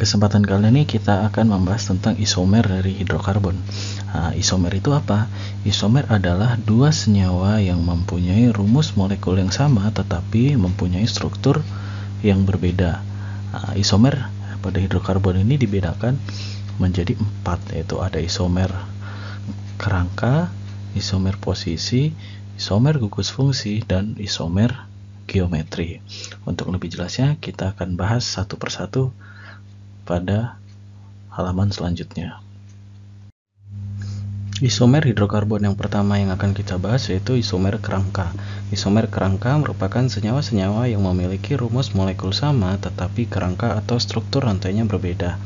Kesempatan kali ini kita akan membahas tentang isomer dari hidrokarbon. Isomer itu apa? Isomer adalah dua senyawa yang mempunyai rumus molekul yang sama tetapi mempunyai struktur yang berbeda. Isomer pada hidrokarbon ini dibedakan menjadi 4, yaitu ada isomer kerangka, isomer posisi, isomer gugus fungsi, dan isomer geometri. Untuk lebih jelasnya kita akan bahas satu persatu pada halaman selanjutnya. Isomer hidrokarbon yang pertama yang akan kita bahas yaitu isomer kerangka. Isomer kerangka merupakan senyawa-senyawa yang memiliki rumus molekul sama tetapi kerangka atau struktur rantainya berbeda.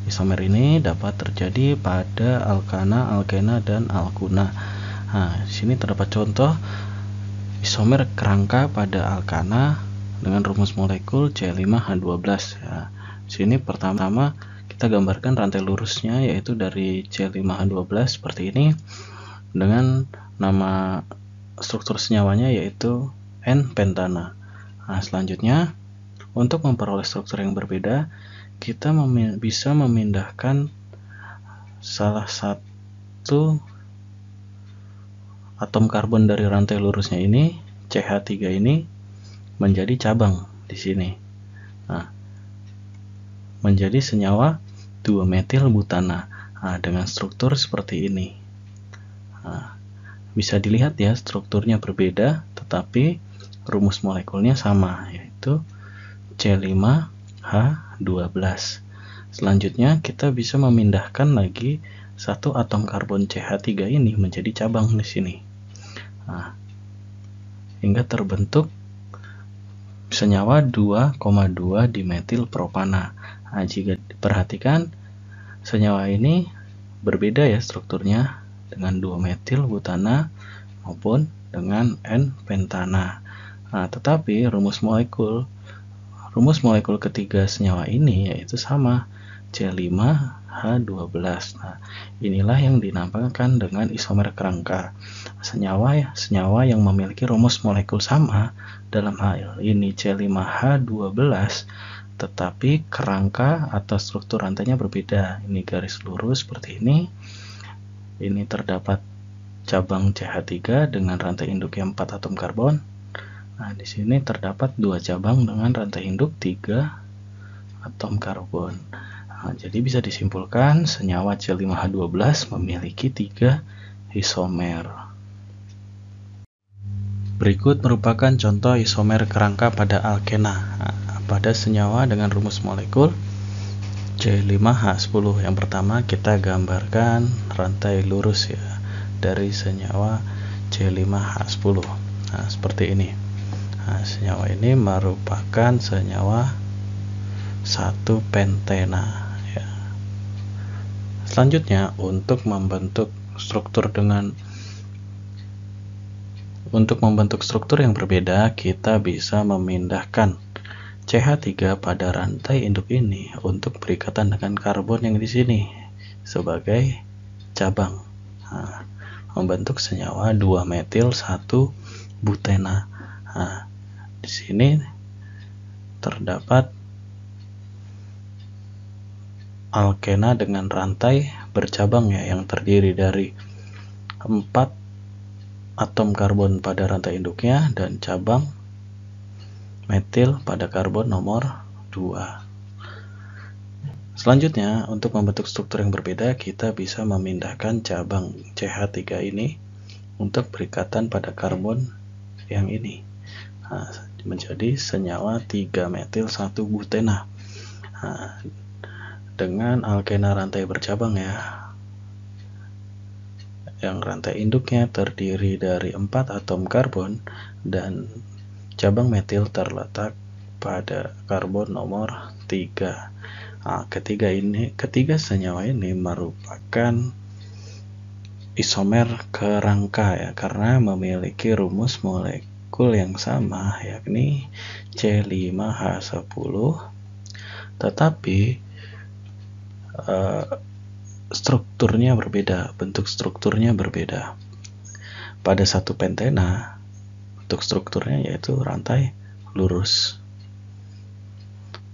Isomer ini dapat terjadi pada alkana, alkena, dan alkuna. Di sini terdapat contoh isomer kerangka pada alkana dengan rumus molekul C5H12. Di sini pertama kita gambarkan rantai lurusnya yaitu dari C5H12 seperti ini dengan nama struktur senyawanya yaitu N-pentana. Selanjutnya untuk memperoleh struktur yang berbeda kita bisa memindahkan salah satu atom karbon dari rantai lurusnya ini CH3 ini menjadi cabang di sini. Menjadi senyawa 2-metilbutana dengan struktur seperti ini. Bisa dilihat ya, strukturnya berbeda tetapi rumus molekulnya sama yaitu C5H12. Selanjutnya kita bisa memindahkan lagi satu atom karbon CH3 ini menjadi cabang di sini. Hingga terbentuk senyawa 2,2 dimetilpropana. Jika diperhatikan senyawa ini berbeda ya strukturnya dengan 2-metilbutana maupun dengan N-pentana. Tetapi rumus molekul ketiga senyawa ini yaitu sama, C5H12. Inilah yang dinamakan dengan isomer kerangka. Senyawa yang memiliki rumus molekul sama, dalam hal ini C5H12, tetapi kerangka atau struktur rantainya berbeda. Ini garis lurus seperti ini. Ini terdapat cabang CH3 dengan rantai induknya 4 atom karbon. Di sini terdapat 2 cabang dengan rantai induk 3 atom karbon. Jadi bisa disimpulkan senyawa C5H12 memiliki 3 isomer. Berikut merupakan contoh isomer kerangka pada alkena. Pada senyawa dengan rumus molekul C5H10. Yang pertama kita gambarkan rantai lurus ya dari senyawa C5H10. Seperti ini. Senyawa ini merupakan senyawa 1-pentena ya. Selanjutnya untuk membentuk struktur yang berbeda kita bisa memindahkan CH3 pada rantai induk ini untuk berikatan dengan karbon yang di sini sebagai cabang, membentuk senyawa 2-metil-1-butena. Di sini terdapat alkena dengan rantai bercabang ya yang terdiri dari 4 atom karbon pada rantai induknya dan cabang metil pada karbon nomor 2. Selanjutnya untuk membentuk struktur yang berbeda kita bisa memindahkan cabang CH3 ini untuk berikatan pada karbon yang ini menjadi senyawa 3-metil-1-butena dengan alkena rantai bercabang ya yang rantai induknya terdiri dari 4 atom karbon dan cabang metil terletak pada karbon nomor 3. Ketiga senyawa ini merupakan isomer kerangka ya karena memiliki rumus molekul yang sama yakni C5H10, tetapi strukturnya berbeda, bentuk strukturnya berbeda. Pada 1-pentena bentuk strukturnya yaitu rantai lurus.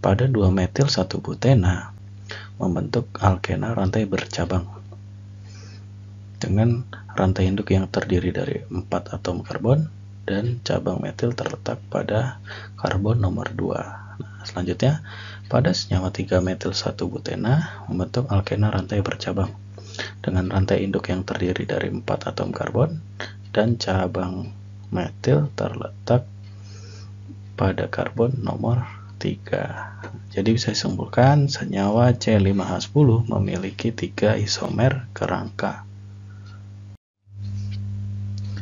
Pada 2-metil-1-butena membentuk alkena rantai bercabang dengan rantai induk yang terdiri dari 4 atom karbon dan cabang metil terletak pada karbon nomor 2. Nah, selanjutnya, pada senyawa 3-metil 1-butena membentuk alkena rantai bercabang dengan rantai induk yang terdiri dari 4 atom karbon dan cabang metil terletak pada karbon nomor 3. Jadi bisa disimpulkan senyawa C5H10 memiliki 3 isomer kerangka.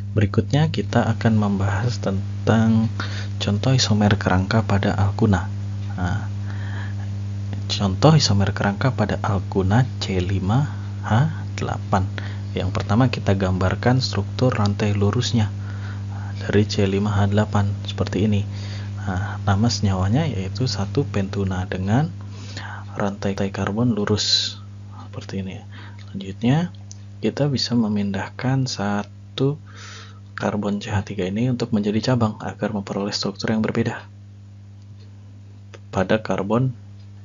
Berikutnya kita akan membahas tentang contoh isomer kerangka pada alkuna. Nah, contoh isomer kerangka pada alkuna C5H8. Yang pertama kita gambarkan struktur rantai lurusnya dari C5H8 seperti ini. Nah, nama senyawanya yaitu 1 pentuna dengan rantai karbon lurus seperti ini. Selanjutnya kita bisa memindahkan 1 karbon CH3 ini untuk menjadi cabang agar memperoleh struktur yang berbeda pada karbon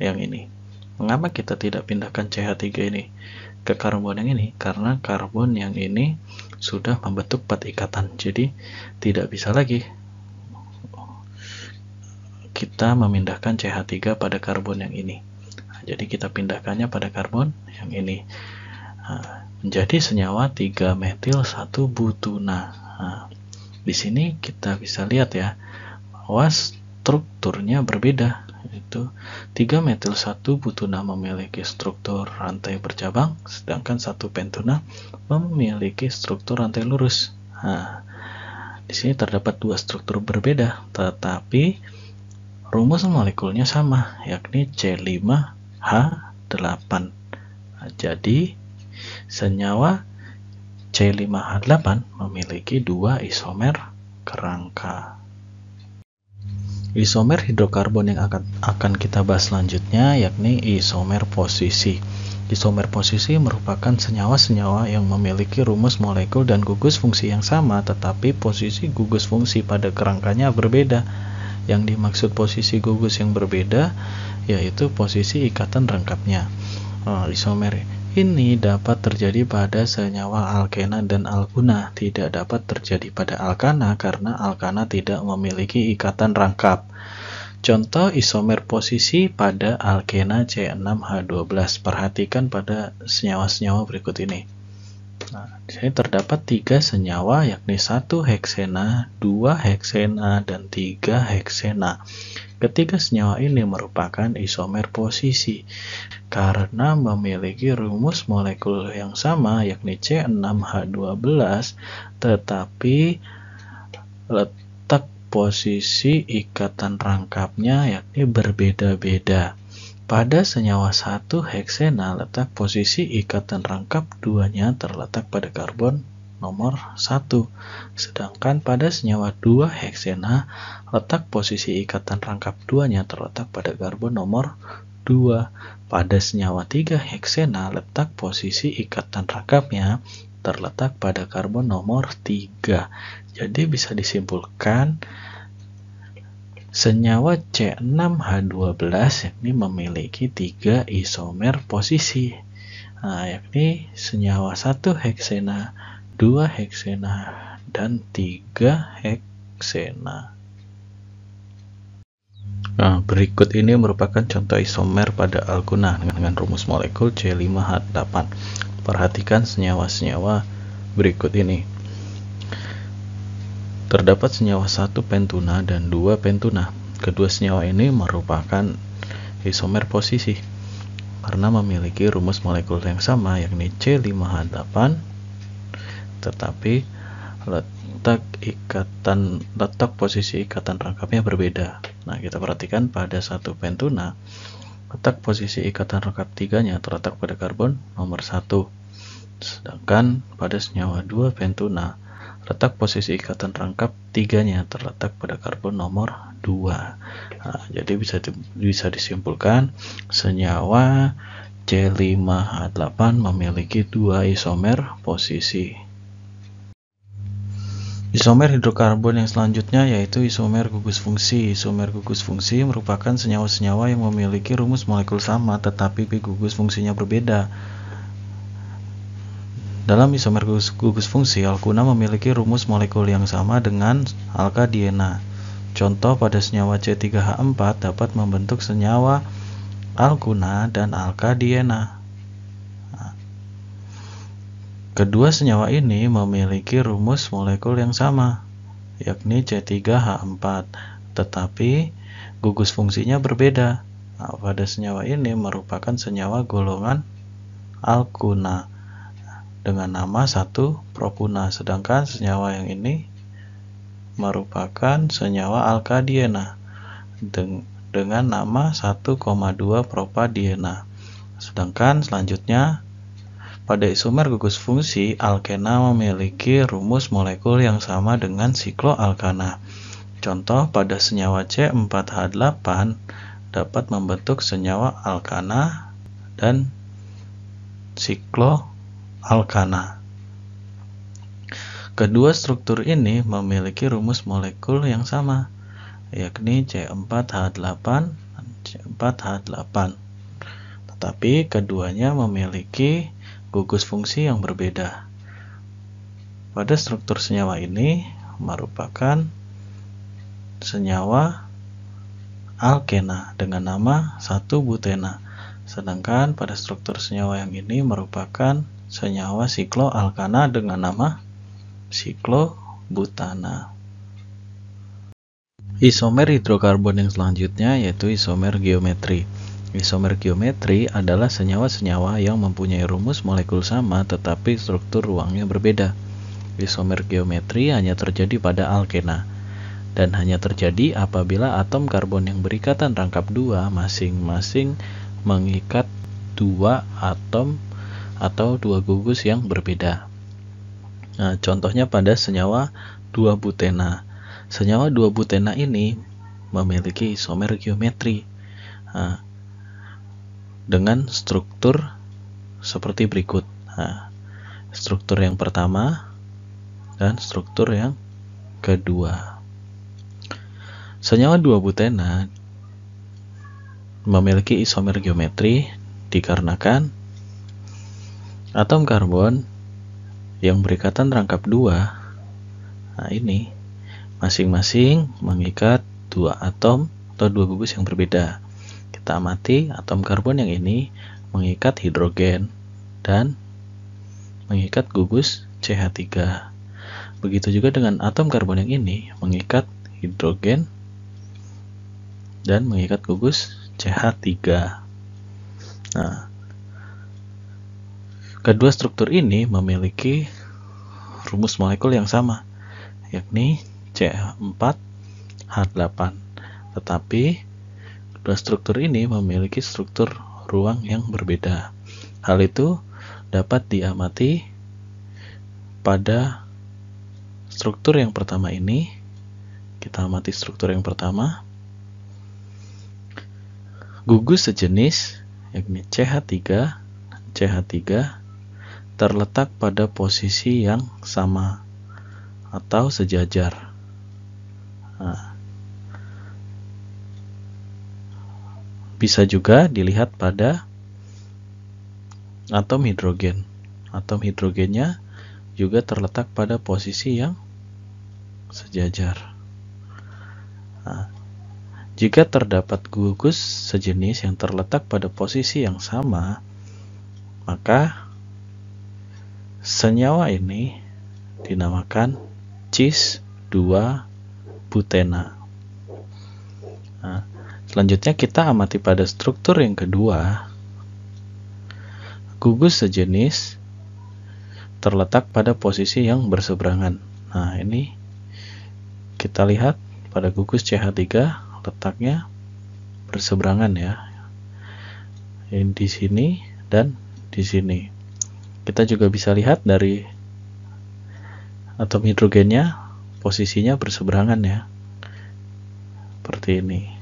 yang ini. Mengapa kita tidak pindahkan CH3 ini ke karbon yang ini? Karena karbon yang ini sudah membentuk 4 ikatan, jadi tidak bisa lagi kita memindahkan CH3 pada karbon yang ini. Nah, jadi kita pindahkannya pada karbon yang ini. Nah, menjadi senyawa 3-metil 1-butuna. Nah, di sini kita bisa lihat ya bahwa strukturnya berbeda. Itu 3-metil 1-butuna memiliki struktur rantai bercabang, sedangkan 1 pentuna memiliki struktur rantai lurus. Nah, di sini terdapat 2 struktur berbeda, tetapi rumus molekulnya sama, yakni C5H8. Nah, jadi senyawa C5H8 memiliki 2 isomer kerangka. Isomer hidrokarbon yang akan kita bahas selanjutnya yakni isomer posisi. Isomer posisi merupakan senyawa-senyawa yang memiliki rumus molekul dan gugus fungsi yang sama, tetapi posisi gugus fungsi pada kerangkanya berbeda. Yang dimaksud posisi gugus yang berbeda yaitu posisi ikatan rangkapnya. Isomer ini dapat terjadi pada senyawa alkena dan alkuna, tidak dapat terjadi pada alkana karena alkana tidak memiliki ikatan rangkap. Contoh isomer posisi pada alkena C6H12. Perhatikan pada senyawa-senyawa berikut ini. Nah, di sini terdapat 3 senyawa yakni 1 heksena, 2 heksena, dan 3 heksena. Ketiga senyawa ini merupakan isomer posisi karena memiliki rumus molekul yang sama yakni C6H12, tetapi letak posisi ikatan rangkapnya yakni berbeda-beda. Pada senyawa 1 heksena, letak posisi ikatan rangkap 2-nya terletak pada karbon nomor 1. Sedangkan pada senyawa 2 heksena, letak posisi ikatan rangkap 2-nya terletak pada karbon nomor 2. Pada senyawa 3 heksena, letak posisi ikatan rangkapnya terletak pada karbon nomor 3. Jadi bisa disimpulkan senyawa C6H12 yakni memiliki 3 isomer posisi, yakni senyawa 1 heksena, 2 heksena, dan 3 heksena. Berikut ini merupakan contoh isomer pada alkuna dengan rumus molekul C5H8. Perhatikan senyawa-senyawa berikut ini. Terdapat senyawa 1 pentuna dan 2 pentuna. Kedua senyawa ini merupakan isomer posisi karena memiliki rumus molekul yang sama yakni C5H8, tetapi letak posisi ikatan rangkapnya berbeda. Nah, kita perhatikan pada 1 pentuna, letak posisi ikatan rangkap 3-nya terletak pada karbon nomor 1. Sedangkan pada senyawa 2 pentuna, letak posisi ikatan rangkap 3-nya terletak pada karbon nomor 2. Nah, jadi bisa disimpulkan senyawa C5H8 memiliki 2 isomer posisi. Isomer hidrokarbon yang selanjutnya yaitu isomer gugus fungsi. Isomer gugus fungsi merupakan senyawa-senyawa yang memiliki rumus molekul sama tetapi gugus fungsinya berbeda. Dalam isomer gugus fungsi, alkuna memiliki rumus molekul yang sama dengan alkadiena. Contoh pada senyawa C3H4 dapat membentuk senyawa alkuna dan alkadiena. Kedua senyawa ini memiliki rumus molekul yang sama, yakni C3H4, tetapi gugus fungsinya berbeda. Pada senyawa ini merupakan senyawa golongan alkuna dengan nama 1-propuna, sedangkan senyawa yang ini merupakan senyawa alkadiena dengan nama 1,2-propadiena. Sedangkan selanjutnya pada isomer gugus fungsi, alkena memiliki rumus molekul yang sama dengan sikloalkana. Contoh pada senyawa C4H8 dapat membentuk senyawa alkana dan sikloalkana. Kedua struktur ini memiliki rumus molekul yang sama, yakni C4H8 dan C4H8. Tetapi keduanya memiliki gugus fungsi yang berbeda. Pada struktur senyawa ini merupakan senyawa alkena dengan nama 1-butena. Sedangkan pada struktur senyawa yang ini merupakan senyawa sikloalkana dengan nama siklobutana. Isomer hidrokarbon yang selanjutnya yaitu isomer geometri. Isomer geometri adalah senyawa-senyawa yang mempunyai rumus molekul sama tetapi struktur ruangnya berbeda. Isomer geometri hanya terjadi pada alkena dan hanya terjadi apabila atom karbon yang berikatan rangkap 2 masing-masing mengikat 2 atom atau 2 gugus yang berbeda. Nah, contohnya pada senyawa 2-butena. Senyawa 2-butena ini memiliki isomer geometri dengan struktur seperti berikut. Struktur yang pertama dan struktur yang kedua. Senyawa 2-butena memiliki isomer geometri dikarenakan atom karbon yang berikatan rangkap 2 ini masing-masing mengikat 2 atom atau 2 gugus yang berbeda. Kita amati atom karbon yang ini mengikat hidrogen dan mengikat gugus CH3. Begitu juga dengan atom karbon yang ini mengikat hidrogen dan mengikat gugus CH3. Nah, kedua struktur ini memiliki rumus molekul yang sama, yakni C4H8. Tetapi kedua struktur ini memiliki struktur ruang yang berbeda. Hal itu dapat diamati pada struktur yang pertama ini. Kita amati struktur yang pertama. Gugus sejenis, yakni CH3 terletak pada posisi yang sama atau sejajar. Bisa juga dilihat pada atom hidrogen. Atom hidrogennya juga terletak pada posisi yang sejajar. Jika terdapat gugus sejenis yang terletak pada posisi yang sama, maka senyawa ini dinamakan cis-2-butena. Selanjutnya kita amati pada struktur yang kedua. Gugus sejenis terletak pada posisi yang berseberangan. Nah, ini kita lihat pada gugus CH3 letaknya berseberangan ya. Ini di sini dan di sini. Kita juga bisa lihat dari atom hidrogennya posisinya berseberangan ya. Seperti ini.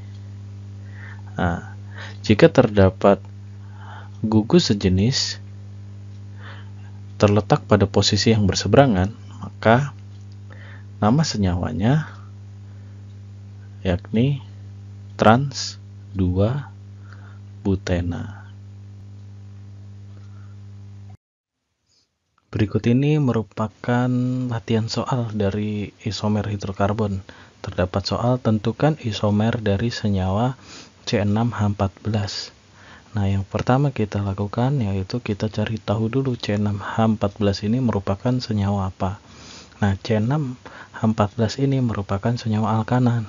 Nah, jika terdapat gugus sejenis terletak pada posisi yang berseberangan, maka Nama senyawanya yakni trans 2-butena. Berikut ini merupakan latihan soal dari isomer hidrokarbon. Terdapat soal tentukan isomer dari senyawa C6H14. Nah, yang pertama kita lakukan yaitu kita cari tahu dulu C6H14 ini merupakan senyawa apa. Nah, C6H14 ini merupakan senyawa alkana.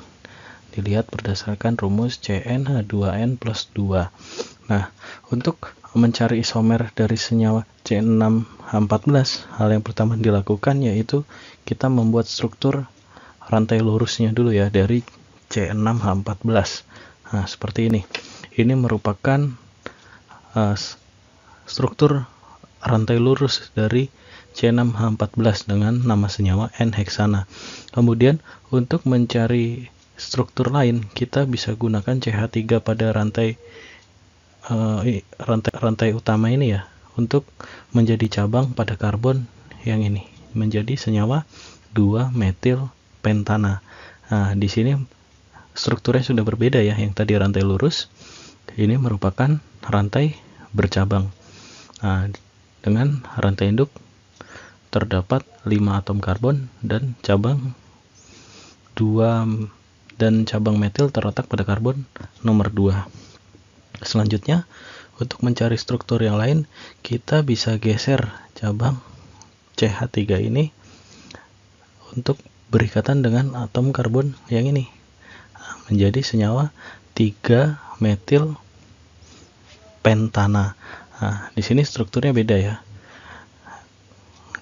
Dilihat berdasarkan rumus CnH2n plus 2. Nah, untuk mencari isomer dari senyawa C6H14, hal yang pertama dilakukan yaitu kita membuat struktur rantai lurusnya dulu ya dari C6H14. Nah, seperti ini. Ini merupakan struktur rantai lurus dari C6H14 dengan nama senyawa N-heksana. Kemudian untuk mencari struktur lain, kita bisa gunakan CH3 pada rantai utama ini ya, untuk menjadi cabang pada karbon yang ini, menjadi senyawa 2-metil pentana. Nah, di sini strukturnya sudah berbeda ya, yang tadi rantai lurus, ini merupakan rantai bercabang. Nah, dengan rantai induk terdapat 5 atom karbon dan cabang metil terletak pada karbon nomor 2. Selanjutnya, untuk mencari struktur yang lain, kita bisa geser cabang CH3 ini untuk berikatan dengan atom karbon yang ini, menjadi senyawa 3-metil pentana. Nah, di sini strukturnya beda ya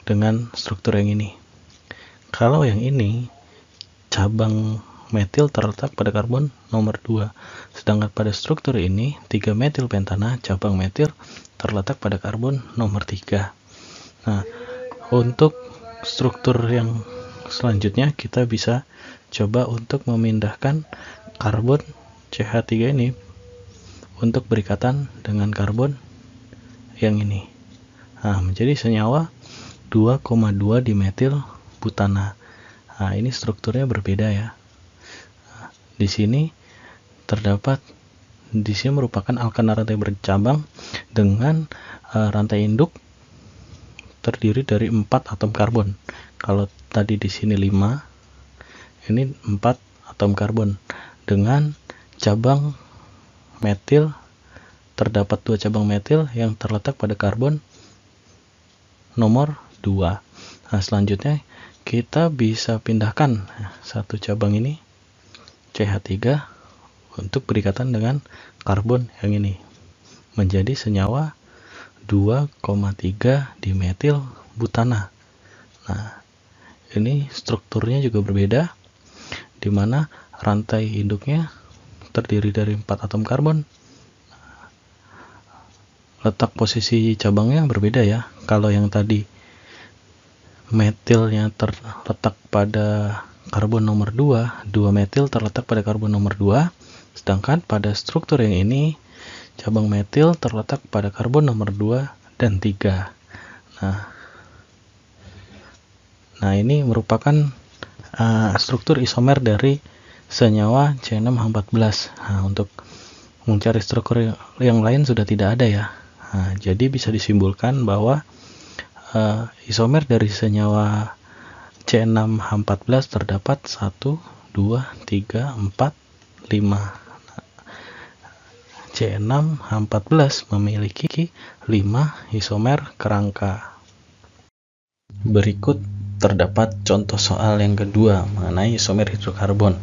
dengan struktur yang ini. Kalau yang ini, cabang metil terletak pada karbon nomor 2. Sedangkan pada struktur ini, 3-metil pentana, cabang metil terletak pada karbon nomor 3. Nah, untuk struktur yang selanjutnya kita bisa coba untuk memindahkan karbon CH3 ini untuk berikatan dengan karbon yang ini. Nah, menjadi senyawa 2,2 dimetil butana. Nah, ini strukturnya berbeda ya. Di sini merupakan alkana rantai bercabang dengan rantai induk terdiri dari 4 atom karbon. Kalau tadi di sini 5, ini 4 atom karbon. Dengan cabang metil terdapat 2 cabang metil yang terletak pada karbon nomor 2. Nah, selanjutnya kita bisa pindahkan satu cabang ini CH3 untuk berikatan dengan karbon yang ini, menjadi senyawa 2,3 dimetil butana. Nah, ini strukturnya juga berbeda, di mana rantai induknya terdiri dari 4 atom karbon. Letak posisi cabangnya berbeda ya. Kalau yang tadi metilnya terletak pada karbon nomor 2, 2 metil terletak pada karbon nomor 2, sedangkan pada struktur yang ini cabang metil terletak pada karbon nomor 2 dan 3. Nah, ini merupakan struktur isomer dari senyawa C6H14. Nah, untuk mencari struktur yang lain sudah tidak ada ya. Nah, jadi bisa disimpulkan bahwa isomer dari senyawa C6H14 terdapat 1, 2, 3, 4, 5. C6H14 memiliki 5 isomer kerangka. Berikut terdapat contoh soal yang kedua mengenai isomer hidrokarbon.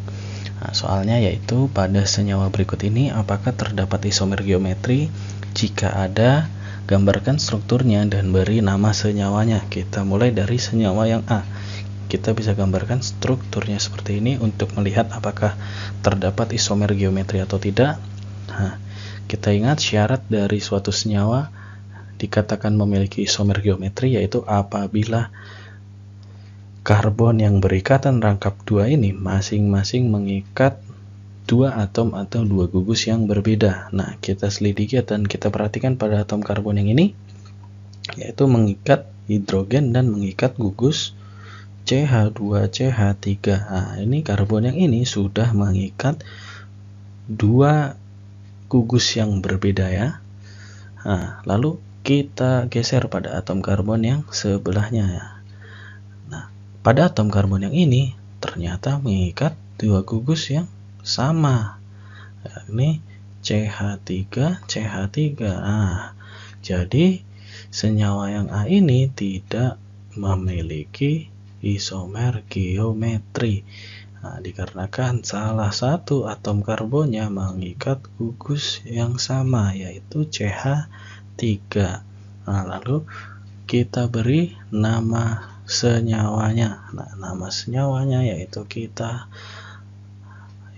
Nah, soalnya yaitu pada senyawa berikut ini apakah terdapat isomer geometri? Jika ada, gambarkan strukturnya dan beri nama senyawanya. Kita mulai dari senyawa yang A. Kita bisa gambarkan strukturnya seperti ini untuk melihat apakah terdapat isomer geometri atau tidak. Nah, kita ingat syarat dari suatu senyawa dikatakan memiliki isomer geometri yaitu apabila karbon yang berikatan rangkap 2 ini masing-masing mengikat 2 atom atau 2 gugus yang berbeda. Nah, kita selidiki dan kita perhatikan pada atom karbon yang ini, yaitu mengikat hidrogen dan mengikat gugus CH2CH3. Nah, ini karbon yang ini sudah mengikat dua gugus yang berbeda ya. Nah, lalu kita geser pada atom karbon yang sebelahnya ya. Nah, pada atom karbon yang ini ternyata mengikat dua gugus yang sama. Ini CH3, CH3. Nah, jadi senyawa yang A ini tidak memiliki isomer geometri. Nah, dikarenakan salah satu atom karbonnya mengikat gugus yang sama, yaitu CH3. Nah, lalu kita beri nama senyawanya. Nah, nama senyawanya yaitu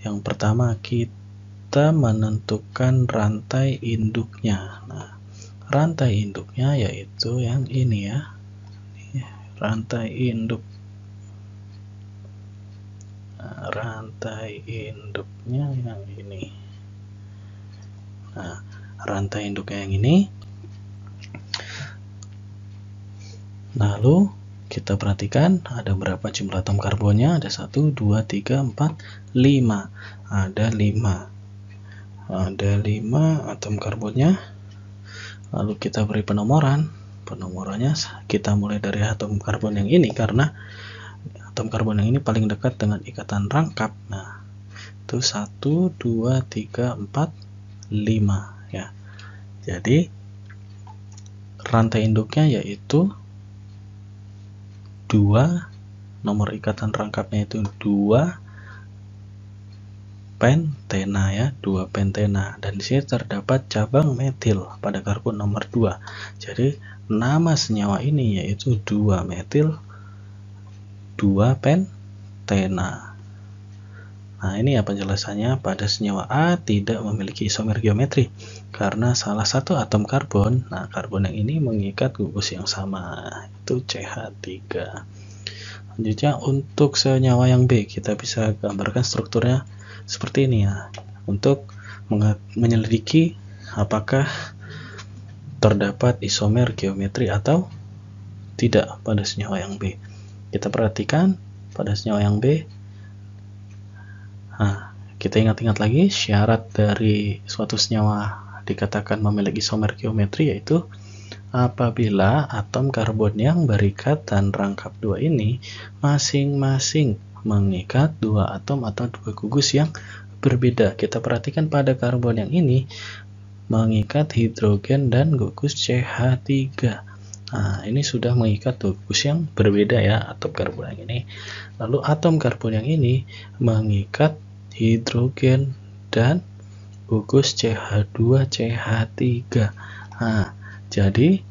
yang pertama kita menentukan rantai induknya. Nah, rantai induknya yaitu yang ini ya. Rantai induk. Rantai induknya yang ini. Nah, rantai induknya yang ini. Lalu kita perhatikan ada berapa jumlah atom karbonnya? Ada 1, 2, 3, 4, 5. Ada 5. Ada 5 atom karbonnya. Lalu kita beri penomoran. Penomorannya kita mulai dari atom karbon yang ini karena atom karbon yang ini paling dekat dengan ikatan rangkap. Nah, itu 1, 2, 3, 4, 5 ya. Jadi rantai induknya yaitu 2, nomor ikatan rangkapnya itu 2 pentena ya, 2 pentena, dan di sini terdapat cabang metil pada karbon nomor 2. Jadi nama senyawa ini yaitu 2 metil 2 pentena. Nah, ini ya penjelasannya. Pada senyawa A tidak memiliki isomer geometri karena salah satu atom karbon, nah karbon yang ini mengikat gugus yang sama, itu CH3. Selanjutnya untuk senyawa yang B, kita bisa gambarkan strukturnya seperti ini ya, untuk menyelidiki apakah terdapat isomer geometri atau tidak pada senyawa yang B. Kita perhatikan pada senyawa yang B. Nah, kita ingat-ingat lagi syarat dari suatu senyawa dikatakan memiliki isomer geometri yaitu apabila atom karbon yang berikatan rangkap 2 ini masing-masing mengikat 2 atom atau 2 gugus yang berbeda. Kita perhatikan pada karbon yang ini mengikat hidrogen dan gugus CH3. Nah, ini sudah mengikat gugus yang berbeda ya, atom karbon yang ini. Lalu atom karbon yang ini mengikat hidrogen dan gugus CH2 CH3. Nah, jadi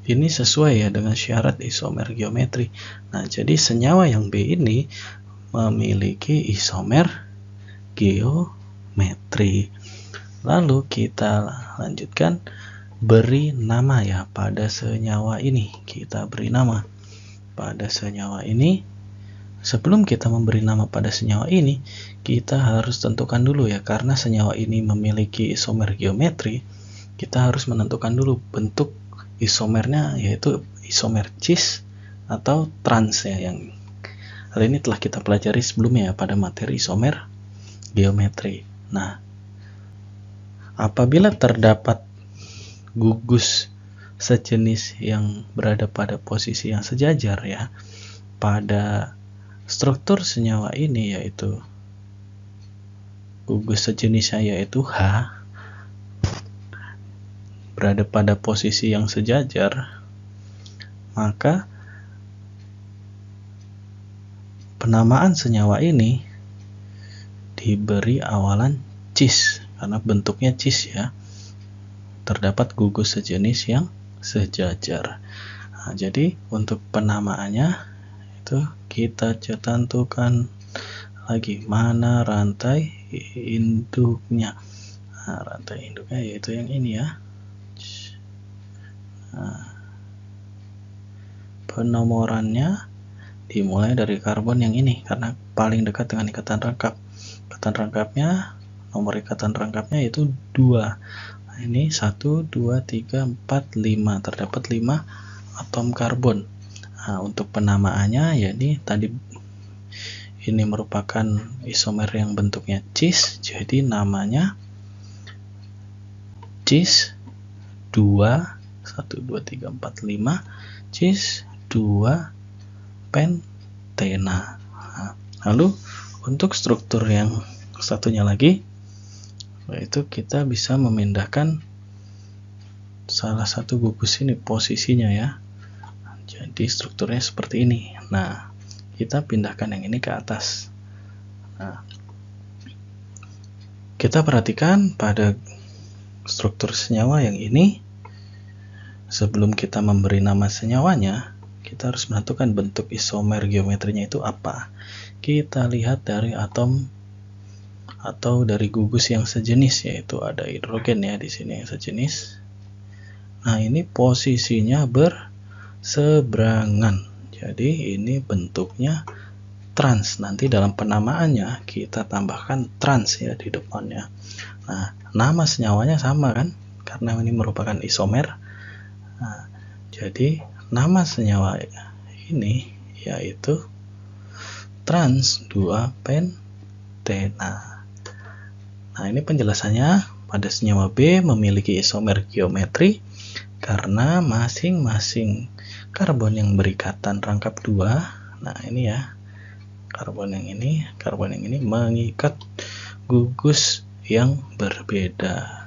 ini sesuai ya dengan syarat isomer geometri. Nah, jadi senyawa yang B ini memiliki isomer geometri. Lalu kita lanjutkan beri nama ya pada senyawa ini. Kita beri nama pada senyawa ini. Sebelum kita memberi nama pada senyawa ini, kita harus tentukan dulu ya, karena senyawa ini memiliki isomer geometri, kita harus menentukan dulu bentuk isomernya, yaitu isomer cis atau trans ya. Yang hal ini telah kita pelajari sebelumnya pada materi isomer geometri. Nah, apabila terdapat gugus sejenis yang berada pada posisi yang sejajar ya, pada struktur senyawa ini yaitu gugus sejenisnya yaitu H berada pada posisi yang sejajar, maka penamaan senyawa ini diberi awalan cis karena bentuknya cis ya, terdapat gugus sejenis yang sejajar. Nah, jadi untuk penamaannya itu kita tentukan lagi mana rantai induknya. Nah, rantai induknya yaitu yang ini ya. Nah, penomorannya dimulai dari karbon yang ini karena paling dekat dengan ikatan rangkap. Ikatan rangkapnya, nomor ikatan rangkapnya yaitu 2. Nah, ini 1, 2, 3, 4, 5. Terdapat 5 atom karbon. Nah, untuk penamaannya ya ini tadi ini merupakan isomer yang bentuknya cis, jadi namanya cis 2 1 2 3 4 5 cis 2 pentena. Nah, lalu untuk struktur yang satunya lagi, yaitu kita bisa memindahkan salah satu gugus ini posisinya ya. Jadi strukturnya seperti ini. Nah, kita pindahkan yang ini ke atas. Nah, kita perhatikan pada struktur senyawa yang ini, sebelum kita memberi nama senyawanya, kita harus menentukan bentuk isomer geometrinya itu apa. Kita lihat dari atom atau dari gugus yang sejenis, yaitu ada hidrogen ya di sini yang sejenis. Nah, ini posisinya berseberangan. Jadi ini bentuknya trans. Nanti dalam penamaannya kita tambahkan trans ya di depannya. Nah, nama senyawanya sama kan? Karena ini merupakan isomer. Nah, jadi nama senyawa ini yaitu trans 2 pentena. Nah, ini penjelasannya. Pada senyawa B memiliki isomer geometri karena masing-masing karbon yang berikatan rangkap 2. Nah, ini ya. Karbon yang ini mengikat gugus yang berbeda.